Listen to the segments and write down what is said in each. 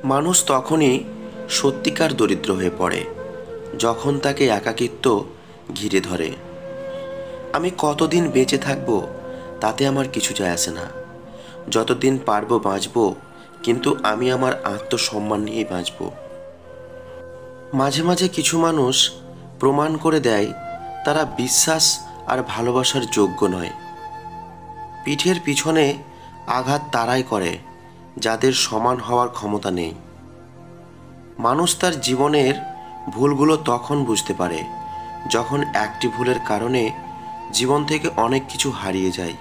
মানুষ তখনই সত্যিকার দরিদ্র হয়ে পড়ে যখন তাকে একাকিত্ব ঘিরে ধরে। আমি কতদিন বেঁচে থাকব তাতে আমার কিছু যায় আসে না, যতদিন পারবো বাঁচব, কিন্তু আমি আমার আত্মসম্মান নিয়েই বাঁচব। মাঝে মাঝে কিছু মানুষ প্রমাণ করে দেয় তারা বিশ্বাস আর ভালোবাসার যোগ্য নয়। পিঠের পিছনে আঘাত তারাই করে যাদের সমান হওয়ার ক্ষমতা নেই। মানুষ তার জীবনের ভুলগুলো তখন বুঝতে পারে যখন একটি ভুলের কারণে জীবন থেকে অনেক কিছু হারিয়ে যায়।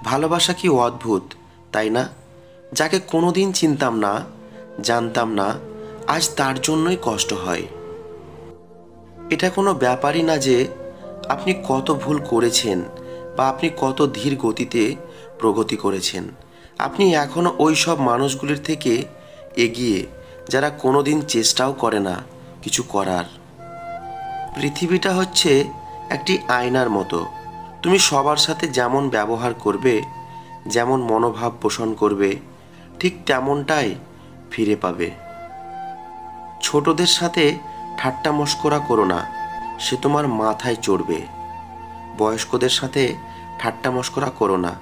ভালোবাসা কি অদ্ভুত, তাই না? যাকে কোনোদিন চিনতাম না, জানতাম না, আজ তার জন্যই কষ্ট হয়। এটা কোনো ব্যাপারই না যে আপনি কত ভুল করেছেন বা আপনি কত ধীর গতিতে প্রগতি করেছেন। আপনি এখনও ওই সব মানুষগুলির থেকে এগিয়ে যারা কোনোদিন চেষ্টাও করে না কিছু করার। পৃথিবীটা হচ্ছে একটি আয়নার মতো। তুমি সবার সাথে যেমন ব্যবহার করবে, যেমন মনোভাব পোষণ করবে, ঠিক তেমনটাই ফিরে পাবে। ছোটদের সাথে ঠাট্টা মশকরা করো না, সে তোমার মাথায় চড়বে। বয়স্কদের সাথে ঠাট্টা মশকরা করো না,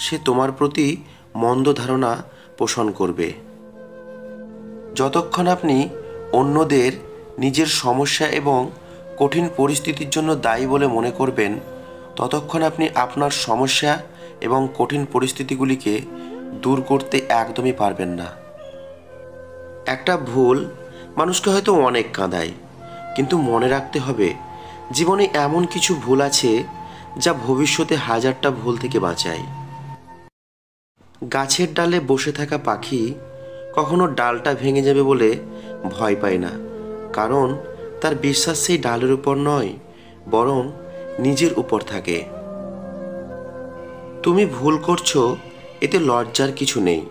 সে তোমার প্রতি মন্দ ধারণা পোষণ করবে। যতক্ষণ আপনি অন্যদের নিজের সমস্যা এবং কঠিন পরিস্থিতির জন্য দায়ী বলে মনে করবেন, ততক্ষণ আপনি আপনার সমস্যা এবং কঠিন পরিস্থিতিগুলিকে দূর করতে একদমই পারবেন না। একটা ভুল মানুষকে হয়তো অনেক কাঁদায়, কিন্তু মনে রাখতে হবে জীবনে এমন কিছু ভুল আছে যা ভবিষ্যতে হাজারটা ভুল থেকে বাঁচায়। গাছের ডালে বসে থাকা পাখি কখনো ডালটা ভেঙে যাবে বলে ভয় পায় না, কারণ তার বিশ্বাস সেই ডালের উপর নয়, বরং নিজের উপর থাকে। তুমি ভুল করছো, এতে লজ্জার কিছু নেই।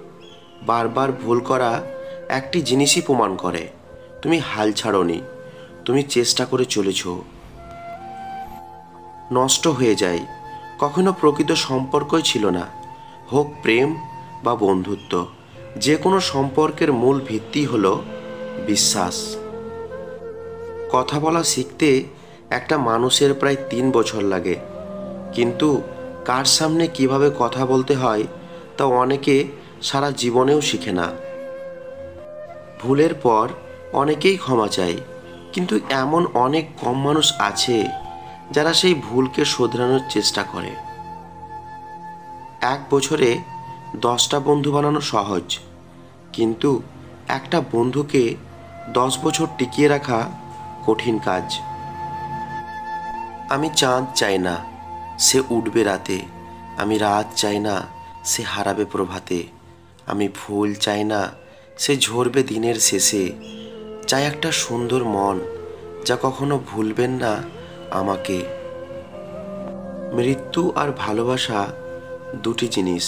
বারবার ভুল করা একটি জিনিসই প্রমাণ করে তুমি হাল ছাড়োনি, তুমি চেষ্টা করে চলেছ। নষ্ট হয়ে যায় কখনো প্রকৃত সম্পর্কই ছিল না, হোক প্রেম বা বন্ধুত্ব। যে কোনো সম্পর্কের মূল ভিত্তি হলো বিশ্বাস। কথা বলা শিখতে একটা মানুষের প্রায় 3 বছর লাগে, কিন্তু কার সামনে কিভাবে কথা বলতে হয় তা অনেকে সারা জীবনেও শিখে না। ভুলের পর অনেকেই ক্ষমা চায়, কিন্তু এমন অনেক কম মানুষ আছে যারা সেই ভুলকে শোধরানোর চেষ্টা করে। 1 বছরে 10টা বন্ধু বানানো সহজ, কিন্তু একটা বন্ধুকে 10 বছর টিকিয়ে রাখা কঠিন কাজ। আমি চাঁদ চাই না, সে উঠবে রাতে। আমি রাত চাই না, সে হারাবে প্রভাতে। আমি ফুল চাই না, সে ঝরবে দিনের শেষে। চাই একটা সুন্দর মন, যা কখনো ভুলবেন না আমাকে। মৃত্যু আর ভালোবাসা দুটি জিনিস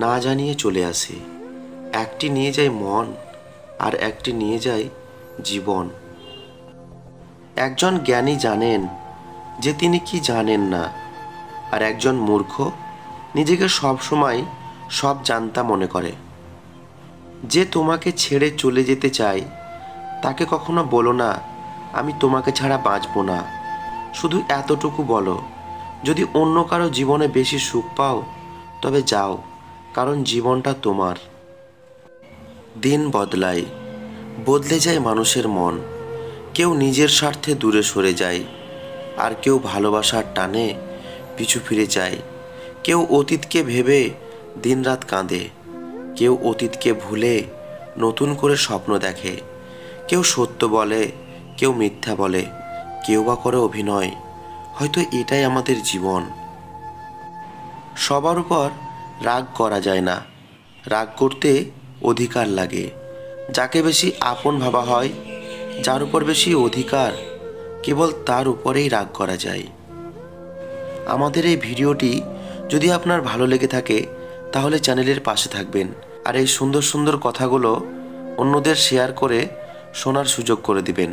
না জানিয়ে চলে আসে। একটি নিয়ে যায় মন, আর একটি নিয়ে যায় জীবন। একজন জ্ঞানী জানেন যে তিনি কি জানেন না, আর একজন মূর্খ নিজেকে সবসময় সব জানতা মনে করে। যে তোমাকে ছেড়ে চলে যেতে চায় তাকে কখনো বলো না আমি তোমাকে ছাড়া বাঁচব না। শুধু এতটুকু বলো, যদি অন্য কারো জীবনে বেশি সুখ পাও তবে যাও, কারণ জীবনটা তোমার। দিন বদলায়, বদলে যায় মানুষের মন। কেউ নিজের স্বার্থে দূরে সরে যায়, আর কেউ ভালোবাসার টানে পিছু ফিরে যায়। কেউ অতীতকে ভেবে দিনরাত কাঁদে, কেউ অতীতকে ভুলে নতুন করে স্বপ্ন দেখে। কেউ সত্য বলে, কেউ মিথ্যা বলে, কেউ বা করে অভিনয়। হয়তো এটাই আমাদের জীবন। সবার উপর রাগ করা যায় না, রাগ করতে অধিকার লাগে। যাকে বেশি আপন ভাবা হয়, যার উপর বেশি অধিকার, কেবল তার উপরেই রাগ করা যায়। আমাদের এই ভিডিওটি যদি আপনার ভালো লেগে থাকে তাহলে চ্যানেলের পাশে থাকবেন, আর এই সুন্দর সুন্দর কথাগুলো অন্যদের শেয়ার করে শোনার সুযোগ করে দিবেন।